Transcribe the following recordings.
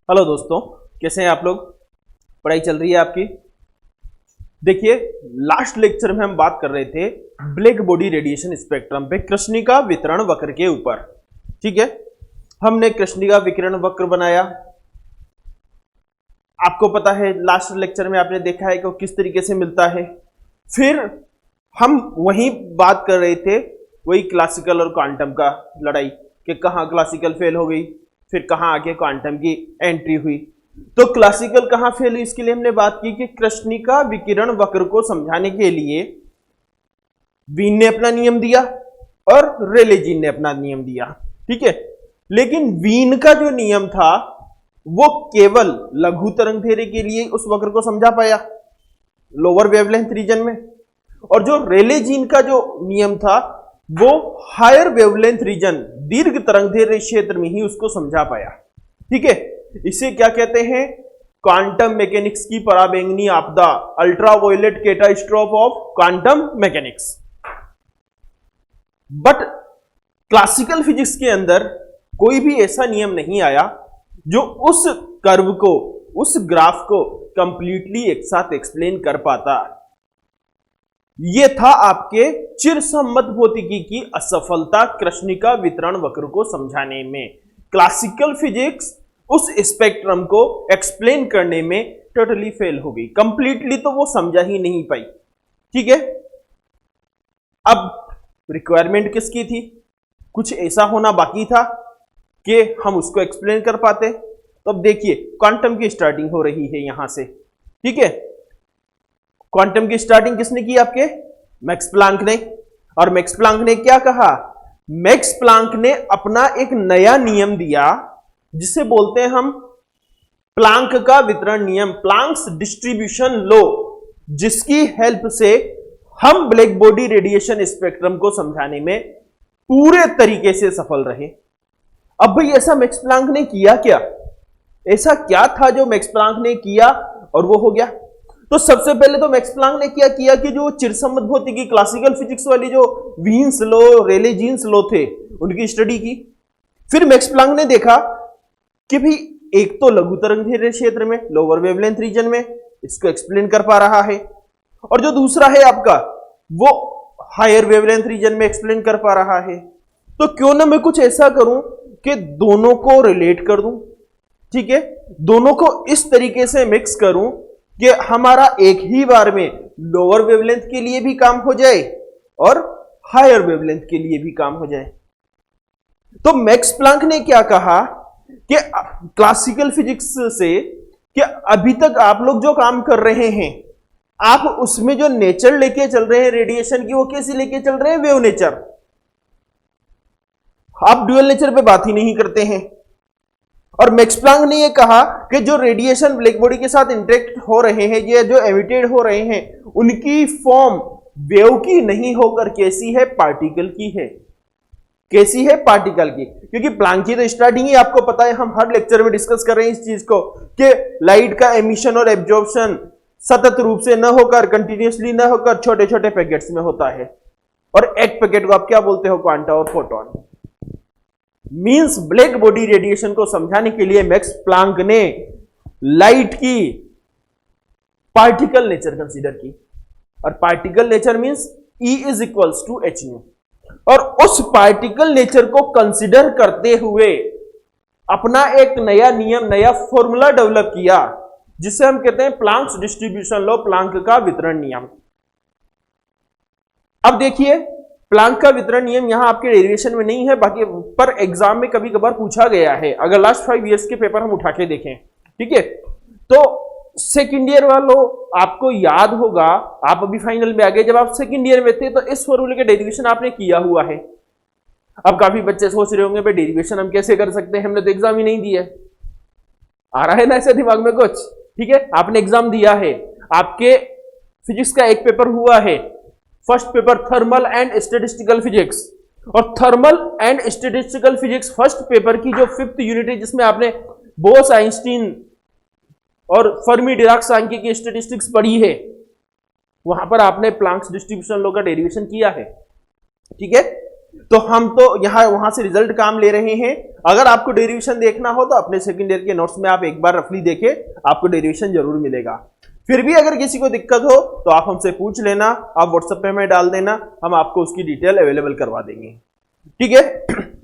Hello दोस्तों, कैसे हैं आप लोग। पढ़ाई चल रही है आपकी। देखिए, लास्ट लेक्चर में हम बात कर रहे थे ब्लैक बॉडी रेडिएशन स्पेक्ट्रम पे कृष्णिका वितरण वक्र के ऊपर। ठीक है, हमने कृष्णिका विकिरण वक्र बनाया। आपको पता है लास्ट लेक्चर में आपने देखा है कि वो किस तरीके से मिलता है। फिर हम वही बात कर रहे थे, वही क्लासिकल और क्वांटम का लड़ाई, कि कहाँ क्लासिकल फेल हो गई, फिर कहाँ आके क्वांटम की एंट्री हुई। तो क्लासिकल कहाँ फेल हुई, इसके लिए हमने बात की कि कृष्णिका विकिरण वक्र को समझाने के लिए वीन ने अपना नियम दिया और रेले जीन ने अपना नियम दिया। ठीक है, लेकिन वीन का जो नियम था वो केवल लघु तरंग दैर्ध्य के लिए उस वक्र को समझा पाया, लोअर वेवलेंथ रीजन में, और जो रेले जीन का जो नियम था वो हायर वेवलेंथ रीजन, दीर्घ तरंग दैर्ध्य क्षेत्र में ही उसको समझा पाया। ठीक है, इसे क्या कहते हैं, क्वांटम मैकेनिक्स की पराबैंगनी आपदा, ultraviolet catastrophe of quantum mechanics. But classical physics के अंदर कोई भी ऐसा नियम नहीं आया जो उस कर्व को, उस ग्राफ को कंप्लीटली एक साथ एक्सप्लेन कर पाता। यह था आपके चिरसम्मत भौतिकी की असफलता कृष्णिका वितरण वक्र को समझाने में। क्लासिकल फिजिक्स उस स्पेक्ट्रम को एक्सप्लेन करने में टोटली फेल हो गई, कंप्लीटली तो वो समझा ही नहीं पाई। ठीक है, अब रिक्वायरमेंट किसकी थी, कुछ ऐसा होना बाकी था कि हम उसको एक्सप्लेन कर पाते। तो अब देखिए, क्वांटम की स्टार्टिंग हो रही है यहां से। ठीक है, क्वांटम की स्टार्टिंग किसने की, आपके मैक्स प्लांक ने। और मैक्स प्लांक ने क्या कहा, मैक्स प्लांक ने अपना एक नया नियम दिया जिसे बोलते हैं हम प्लांक का वितरण नियम, प्लांक्स डिस्ट्रीब्यूशन लॉ, जिसकी हेल्प से हम ब्लैक बॉडी रेडिएशन स्पेक्ट्रम को समझाने में पूरे तरीके से सफल रहे। अब भाई ऐसा मैक्स प्लांक ने किया क्या, ऐसा क्या था जो मैक्स प्लांक ने किया और वो हो गया। तो सबसे पहले तो मैक्स प्लांक ने क्या किया कि जो चिरसम्मत भौतिकी क्लासिकल फिजिक्स वाली जो वीन्स लॉ, रेले जीन्स लॉ थे, उनकी स्टडी की। फिर मैक्स प्लांक ने देखा कि भाई एक तो लघु तरंग दैर्ध्य क्षेत्र में, लोअर वेवलेंथ रीजन में इसको एक्सप्लेन कर पा रहा है, और जो दूसरा है आपका वो हायर वेवलेंथ रीजन में एक्सप्लेन कर पा रहा है। तो क्यों ना मैं कुछ ऐसा करूं कि दोनों को रिलेट कर दूं। ठीक है, दोनों को इस तरीके से मिक्स करूं कि हमारा एक ही बार में लोअर वेवलेंथ के लिए भी काम हो जाए और हायर वेवलेंथ के लिए भी काम हो जाए। तो मैक्स प्लांक ने क्या कहा कि क्लासिकल फिजिक्स से कि अभी तक आप लोग जो काम कर रहे हैं, आप उसमें जो नेचर लेके चल रहे हैं रेडिएशन की, वो कैसे लेके चल रहे हैं, वेव नेचर। आप ड्यूअल नेचर पे बात ही नहीं करते हैं। और मैक्स प्लांक ने यह कहा कि जो रेडिएशन ब्लैक बॉडी के साथ इंटरेक्ट हो रहे हैं, ये जो एमिटेड हो रहे हैं, उनकी फॉर्म वेव की नहीं होकर कैसी है, पार्टिकल की है। कैसी है, पार्टिकल की। क्योंकि प्लांक की तो स्टार्टिंग ही आपको पता है, हम हर लेक्चर में डिस्कस कर रहे हैं इस चीज को कि लाइट का एमिशन और एब्जॉर्प्शन सतत रूप से न होकर, कंटिन्यूसली न होकर छोटे छोटे पैकेट्स में होता है। और एक पैकेट को आप क्या बोलते हो, क्वांटा और photon. Means black body radiation को समझाने के लिए मैक्स प्लांक ने लाइट की पार्टिकल नेचर कंसीडर की। और particle nature means E is equals to H nu. और उस पार्टिकल नेचर को कंसीडर करते हुए अपना एक नया नियम, नया फॉर्मूला डेवलप किया, जिसे हम कहते हैं प्लांक्स डिस्ट्रीब्यूशन लॉ, प्लांक का वितरण नियम। अब देखिए, प्लांक का वितरण नियम यहां आपके डेरिवेशन में नहीं है, बाकी पर एग्जाम में कभी कभार पूछा गया है, अगर लास्ट 5 इयर्स के पेपर हम उठा के देखें। ठीक है, तो सेकेंड ईयर वालों आपको याद होगा, आप अभी फाइनल में आ गए, जब आप सेकेंड ईयर में थे तो इस फॉर्मूले के डेरिवेशन आपने किया हुआ है। अब काफी बच्चे सोच रहे होंगे भाई डेरिवेशन हम कैसे कर सकते हैं, हमने तो एग्जाम ही नहीं दिया। आ रहा है ना ऐसे दिमाग में कुछ। ठीक है, आपने एग्जाम दिया है, आपके फिजिक्स का एक पेपर हुआ है, first paper thermal and statistical physics. और thermal and statistical physics first paper की जो 5th यूनिट है, जिसमें आपने बोस, आइंस्टीन और फर्मी डिराक सांख्यिकी की स्टैटिस्टिक्स पढ़ी है, वहां पर आपने प्लांक्स डिस्ट्रीब्यूशन लॉ का डेरिवेशन किया है। ठीक है, तो हम तो यहां वहां से रिजल्ट काम ले रहे हैं। अगर आपको डेरिवेशन देखना हो तो अपने सेकंड ईयर के नोट्स में आप एक बार रफली देखें, आपको डेरिवेशन जरूर मिलेगा। फिर भी अगर किसी को दिक्कत हो तो आप हमसे पूछ लेना, आप व्हाट्सएप पे हमें डाल देना, हम आपको उसकी डिटेल अवेलेबल करवा देंगे। ठीक है।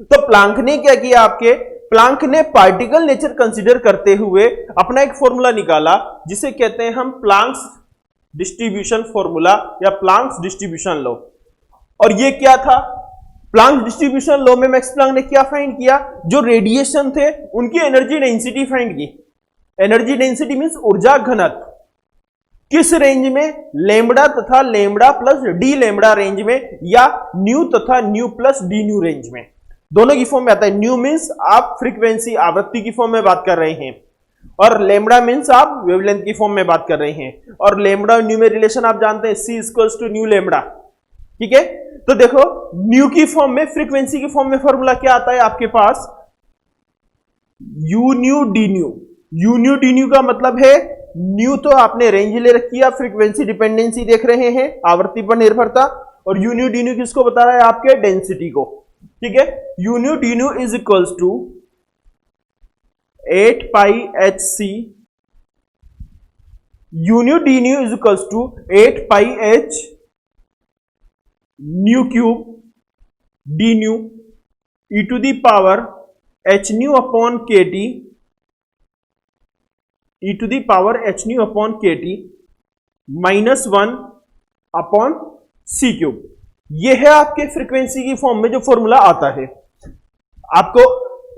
तो प्लांक ने क्या किया, आपके प्लांक ने पार्टिकल नेचर कंसीडर करते हुए अपना एक फॉर्मूला निकाला जिसे कहते हैं हम प्लांक्स डिस्ट्रीब्यूशन फॉर्मूला या प्लांक्स डिस्ट्रीब्यूशन लॉ। और ये क्या था, प्लांक डिस्ट्रीब्यूशन लॉ में मैक्स प्लांक ने क्या फाइंड किया, जो रेडिएशन थे उनकी एनर्जी डेंसिटी फाइंड की। एनर्जी डेंसिटी मींस ऊर्जा घनत्व, किस रेंज में, लेमड़ा तथा lambda plus D lambda range में, या न्यू तथा new plus D new range में। दोनों की फॉर्म में आता है। न्यू मींस आप फ्रीक्वेंसी आवृत्ति की फॉर्म में बात कर रहे हैं, और लेमड़ा मींस आप वेवलेंथ की फॉर्म में बात कर रहे हैं। और लेमड़ा और न्यू में रिलेशन आप जानते हैं, सी इक्वल्स टू न्यू लेमड़ा। ठीक है। तो देखो न्यू की फॉर्म में, फ्रीक्वेंसी की फॉर्म में फॉर्मूला क्या आता है आपके पास, u nu d nu. U nu d nu का मतलब है, न्यू तो आपने रेंज ले रखी है, फ्रीक्वेंसी डिपेंडेंसी देख रहे हैं, आवृत्ति पर निर्भरता, और यू न्यू डी न्यू किसको बता रहा है, आपके डेंसिटी को। ठीक है। U nu d nu is equals to 8 pi H c, u nu d nu is equals to 8 pi h nu cube d nu e to the power h nu upon के t, e to the power h nu upon के t -1 upon c cube. यह है आपके frequency की form में जो formula आता है। आपको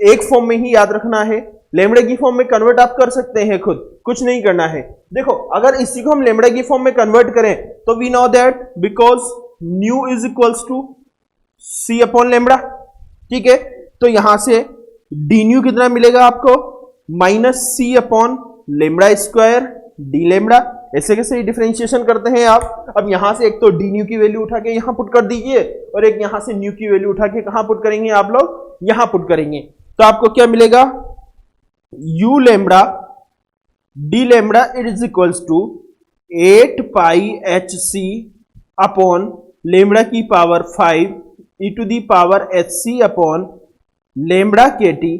एक फॉर्म में ही याद रखना है, लेमड़े की फॉर्म में कन्वर्ट आप कर सकते हैं, खुद कुछ नहीं करना है। देखो अगर इसी को हम लेमड़े की फॉर्म में कन्वर्ट करें तो we know that because nu is equals to C upon lambda. ठीक है। तो यहां से डी न्यू कितना मिलेगा आपको, -c upon lambda square D lambda. ऐसे कैसे डिफरेंशिएशन करते हैं आप, अब यहां से एक तो डी न्यू की वैल्यू उठा के यहां पुट कर दीजिए, और एक यहां से न्यू की वैल्यू उठा के कहां पुट करेंगे आप लोग, यहां पुट करेंगे। तो आपको क्या मिलेगा, u lambda D lambda is equals to 8 pi H C upon lambda की power 5 e to the power H C upon lambda के टी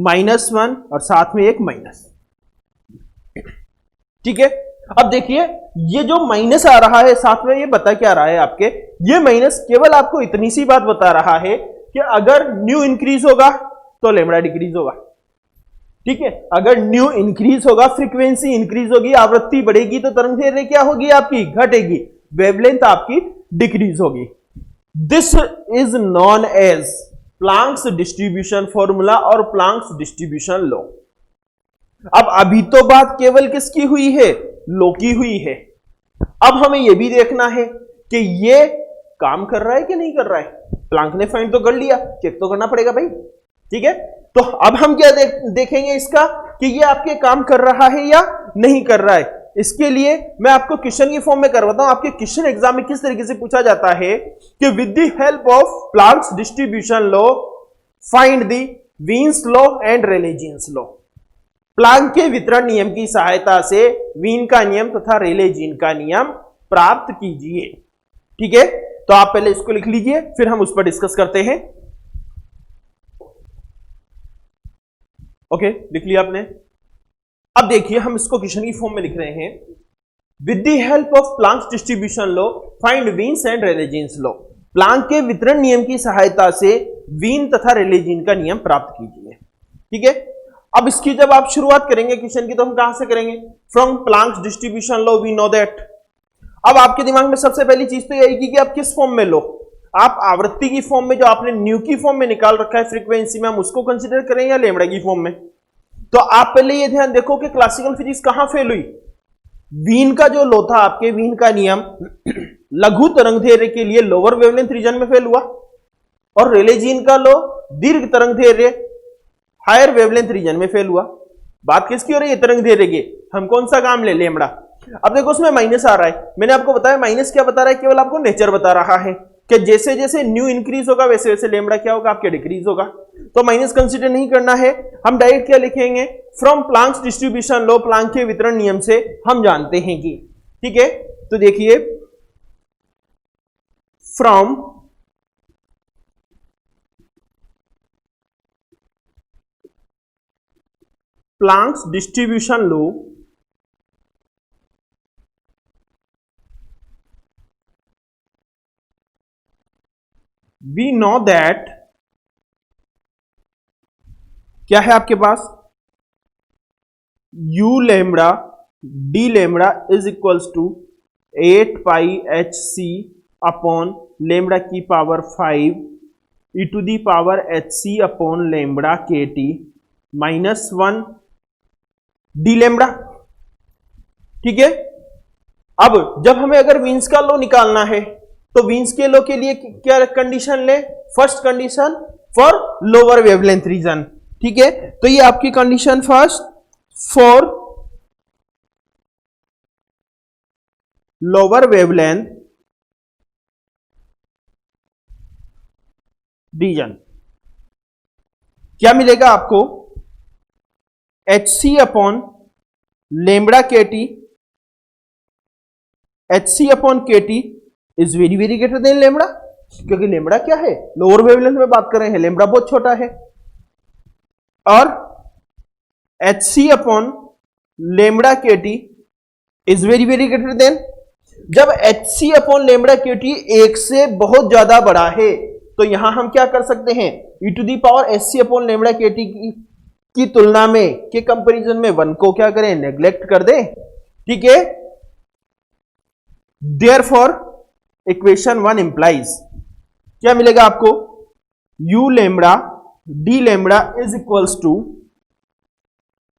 -1 और साथ में एक माइनस। ठीक है। अब देखिए ये जो माइनस आ रहा है साथ में, ये बता क्या रहा है आपके, ये माइनस केवल आपको इतनी सी बात बता रहा है कि अगर न्यू इंक्रीज होगा तो लेमड़ा डिक्रीज होगा। ठीक है। अगर न्यू इंक्रीज होगा, फ्रीक्वेंसी इंक्रीज होगी, आवृत्ति बढ़ेगी, तो तरंग दैर्ध्य क्या होगी आपकी, घटेगी, वेवलेंथ आपकी डिक्रीज होगी। This is known as Planck's distribution formula और प्लांक्स डिस्ट्रीब्यूशन लॉ। अब अभी तो बात केवल किसकी हुई है, लॉ की हुई है। अब हमें यह भी देखना है कि ये काम कर रहा है कि नहीं कर रहा है। प्लांक ने फाइंड तो कर लिया, चेक तो करना पड़ेगा भाई। ठीक है। तो अब हम क्या देखेंगे इसका कि ये आपके काम कर रहा है या नहीं कर रहा है। इसके लिए मैं आपको क्वेश्चन की फॉर्म में करवाता हूं। आपके क्वेश्चन एग्जाम में किस तरीके से पूछा जाता है कि with the help of Planck's distribution law find the Wien's law and Rayleigh Jeans law. Planck के वितरण नियम की सहायता से वीन का नियम तथा रेले जीन का नियम प्राप्त कीजिए। ठीक है। तो आप पहले इसको लिख लीजिए, फिर हम उस पर डिस्कस करते हैं। ओके, लिख लिया आपने। अब देखिए हम इसको क्वेश्चन की फॉर्म में लिख रहे हैं, with the help of Planck's distribution law find Wien's and Rayleigh Jeans law. Planck के वितरण नियम की सहायता से वीन तथा रेले जीन का नियम प्राप्त कीजिए। ठीक है। अब इसकी जब आप शुरुआत करेंगे क्वेश्चन की, तो हम कहां से करेंगे, from Planck's distribution law we know that. अब आपके दिमाग में सबसे पहली चीज तो ये आएगी कि आप किस फॉर्म में लो, आप आवृत्ति की फॉर्म में जो आपने न्यू की फॉर्म में निकाल रखा है फ्रीक्वेंसी में, हम उसको कंसीडर करें या लेमड़ा की फॉर्म में। तो आप पहले ये ध्यान देखो कि क्लासिकल फिजिक्स कहां फेल हुई। वीन का जो लॉ था आपके, वीन का नियम लघु तरंग दैर्ध्य के लिए लोअर वेवलेंथ रीजन में फेल हुआ, और रेले जीन का लॉ दीर्घ तरंग दैर्ध्य हायर वेवलेंथ रीजन में फेल हुआ। बात किसकी हो रही है, तरंग दैर्ध्य की। हम कौन सा काम ले, लेमड़ा। अब देखो उसमें माइनस आ रहा है, मैंने आपको बताया माइनस क्या बता रहा है, केवल आपको नेचर बता रहा है कि जैसे जैसे न्यू इंक्रीज होगा वैसे वैसे लेमड़ा क्या होगा, आपके डिक्रीज होगा। तो माइनस कंसीडर नहीं करना है, हम डायरेक्ट क्या लिखेंगे, from Planck's distribution law, Planck के वितरण नियम से हम जानते हैं कि। ठीक है। तो देखिए from Planck's distribution law we know that क्या है आपके पास u lambda d lambda is equals to 8 pi H C upon lambda की power 5 e to the power H C upon lambda k T minus 1 d lambda. ठीक है, अब जब हमें अगर वीन्स का लॉ निकालना है तो वीन्स के लॉ के लिए क्या कंडीशन ले? First condition for lower wavelength region. ठीक है, तो ये आपकी condition first for lower wavelength region क्या मिलेगा आपको? एच सी अपॉन लेमड़ा के टी, एच सी अपॉन के T is very very greater than lambda, क्योंकि लेमड़ा क्या है? लोअर वेवलेंथ में बात कर रहे हैं, लेमड़ा बहुत छोटा है। और एच सी अपॉन लेमड़ा के T is very very greater then, जब एच सी अपॉन लेमड़ा के टी एक से बहुत ज्यादा बड़ा है तो यहां हम क्या कर सकते हैं? E to the power H C upon lambda के टी की तुलना में, के कंपैरिजन में वन को क्या करें? नेग्लेक्ट कर दें। ठीक है, देयरफॉर इक्वेशन 1 इंप्लाइज क्या मिलेगा आपको? u lambda d lambda is equals to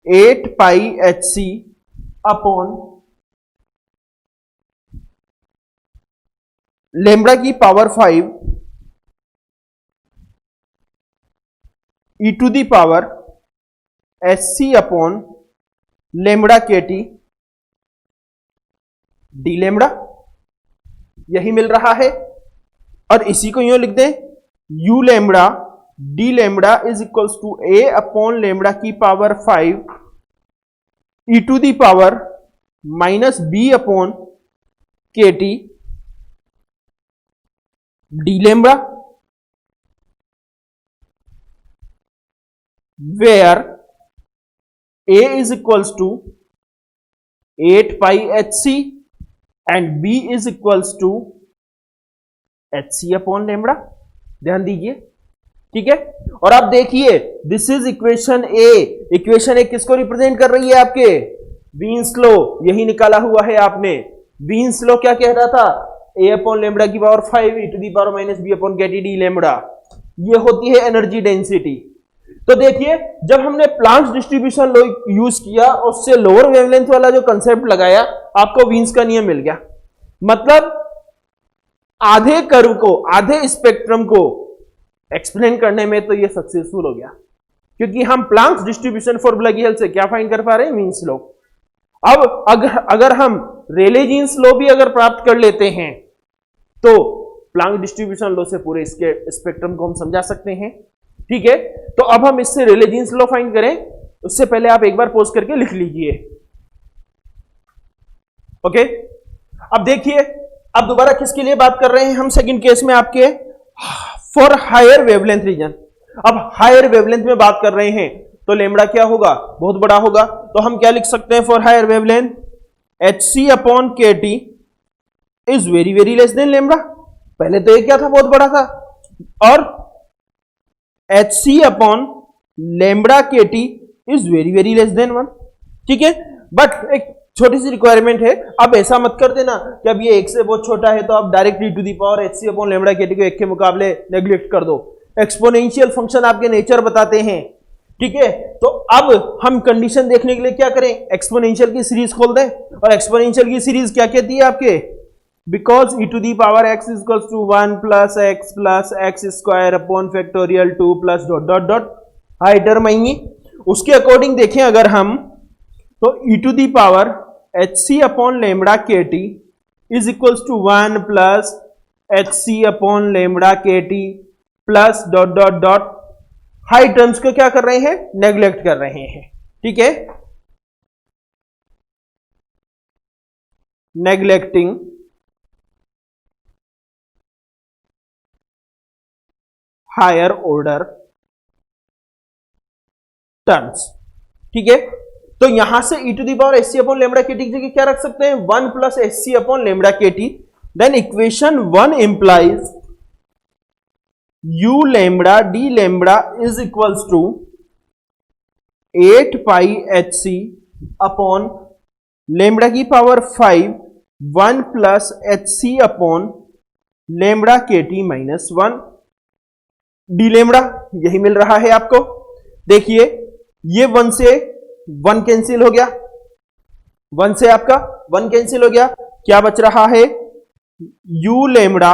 8 pi H C upon lambda की power 5 e to the power H C upon lambda k T D lambda, यही मिल रहा है। और इसी को यूं लिख दें, u lambda d lambda is equals to a upon lambda की power 5 e to the power minus b upon के T D lambda, where a is equals to 8 pi hc and b is equals to hc upon lambda. ध्यान दीजिए, ठीक है। और आप देखिए, this is equation A. Equation A किसको represent कर रही है? आपके वीन्स लॉ, यही निकाला हुआ है आपने। वीन्स लॉ क्या कह रहा था? ए अपॉन लैम्बडा की power 5 e to the power minus B upon के टी डी लैम्बडा, ये होती है एनर्जी डेंसिटी। तो देखिए, जब हमने प्लांक्स डिस्ट्रीब्यूशन लॉ यूज किया, उससे लोअर वेवलेंथ वाला जो कंसेप्ट लगाया, आपको वीन्स का नियम मिल गया। मतलब आधे कर्व को, आधे स्पेक्ट्रम को एक्सप्लेन करने में तो ये सक्सेसफुल हो गया, क्योंकि हम प्लांक्स डिस्ट्रीब्यूशन फॉर्मूला की हेल्प से क्या फाइंड कर पा रहे हैं? Wien's law. अब अगर हम रेले जीन्स लॉ भी अगर प्राप्त कर लेते हैं तो प्लांक डिस्ट्रीब्यूशन लॉ से पूरे इसके स्पेक्ट्रम को हम समझा सकते हैं। ठीक है, तो अब हम इससे रेले जीन्स लॉ फाइंड करें, उससे पहले आप एक बार पॉज करके लिख लीजिए। ओके, अब देखिए, अब दोबारा किसके लिए बात कर रहे हैं हम? सेकंड केस में आपके फॉर हायर वेवलेंथ रीजन। अब हायर वेवलेंथ में बात कर रहे हैं तो लेमड़ा क्या होगा? बहुत बड़ा होगा। तो हम क्या लिख सकते हैं for higher wavelength? H C upon के T is very very less than lambda. पहले तो ये क्या था? बहुत बड़ा था। और एच सी अपॉन लेमड़ा के T is very very less than 1। ठीक है, बट एक छोटी सी रिक्वायरमेंट है, अब ऐसा मत कर देना कि अब ये एक से बहुत छोटा है तो आप directly to the power H C upon lambda के टी को एक के मुकाबले नेग्लेक्ट कर दो। एक्सपोनेंशियल फंक्शन आपके नेचर बताते हैं। ठीक है, तो अब हम कंडीशन देखने के लिए क्या करें? एक्सपोनेंशियल की सीरीज खोल दें, और एक्सपोनेंशियल की सीरीज क्या कहती है आपके? Because E to the power X is equals to 1 plus X square upon factorial 2 plus dot dot dot high term आएंगी। उसके अकॉर्डिंग देखें अगर हम, तो E to the power H C upon lambda के T is equals to 1 plus H C upon lambda के T plus dot dot dot high terms को क्या कर रहे हैं? नेग्लेक्ट कर रहे हैं। ठीक है, नेग्लेक्टिंग हायर ऑर्डर टर्म्स। ठीक है, तो यहां से e to the power H C upon lambda के टी की जगह क्या रख सकते हैं, 1 प्लस एच सी अपॉन लेमड़ा के T. Then equation 1 implies u lambda D lambda is equals to 8 pi H C upon lambda की पावर 5 1 प्लस एच सी upon lambda के टी माइनस 1 डी लेमड़ा, यही मिल रहा है आपको। देखिए ये 1 से 1 कैंसिल हो गया, 1 से आपका 1 कैंसिल हो गया, क्या बच रहा है, u lambda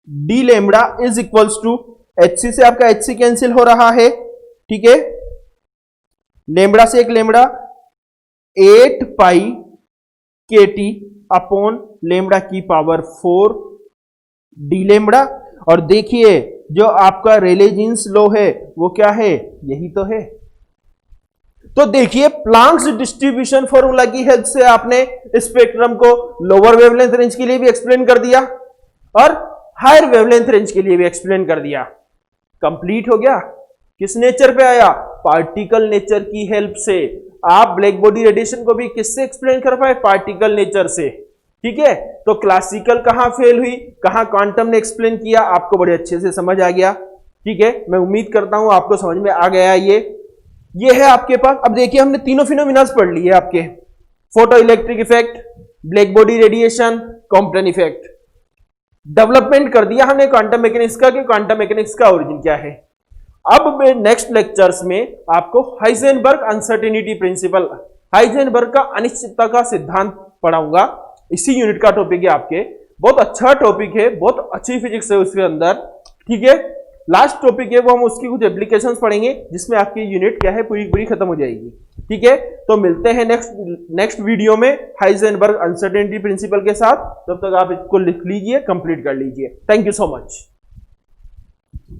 D lambda is equals to H C से आपका एच सी कैंसिल हो रहा है, ठीक है, लेमड़ा से एक लेमड़ा 8 पाई के टी अपॉन लेमड़ा की पावर 4 डी लेमड़ा। और देखिए जो आपका रेले जीन्स लॉ है वो क्या है, यही तो है। तो देखिए प्लांक्स डिस्ट्रीब्यूशन फॉर्मूला की हेल्प से आपने स्पेक्ट्रम को लोअर वेवलेंथ रेंज के लिए भी एक्सप्लेन कर दिया और हायर वेवलेंथ रेंज के लिए भी एक्सप्लेन कर दिया। कंप्लीट हो गया। किस नेचर पे आया, पार्टिकल नेचर की हेल्प से। आप ब्लैक बॉडी रेडिएशन को भी किससे एक्सप्लेन कर पाए, पार्टिकल नेचर से, ठीक है। तो क्लासिकल कहां फेल हुई, कहां क्वांटम ने एक्सप्लेन किया, आपको बड़े अच्छे से समझ आ गया, ठीक है। मैं उम्मीद करता हूं आपको समझ में आ गया। ये है आपके पास। अब देखिए हमने तीनों फिनोमिनास पढ़ लिए आपके, photo electric effect, black body radiation, Compton effect. Development कर दिया हमने क्वांटम मैकेनिक्स का कि क्वांटम मैकेनिक्स का ओरिजिन क्या है। अब मैं नेक्स्ट लेक्चर्स में आपको हाइजेनबर्ग अनसर्टेनिटी प्रिंसिपल, हाइजेनबर्ग का अनिश्चितता का सिद्धांत पढ़ाऊंगा। इसी यूनिट का टॉपिक है आपके, बहुत अच्छा टॉपिक है, बहुत अच्छी फिजिक्स है उसके अंदर, ठीक है। लास्ट टॉपिक है वो हम उसकी कुछ एप्लीकेशंस पढ़ेंगे जिसमें आपकी यूनिट क्या है पूरी खत्म हो जाएगी, ठीक है। तो मिलते हैं नेक्स्ट वीडियो में हाइजेनबर्ग अनसर्टेनिटी प्रिंसिपल के साथ। तब तक आप इसको लिख लीजिए, कंप्लीट कर लीजिए। Thank you so much.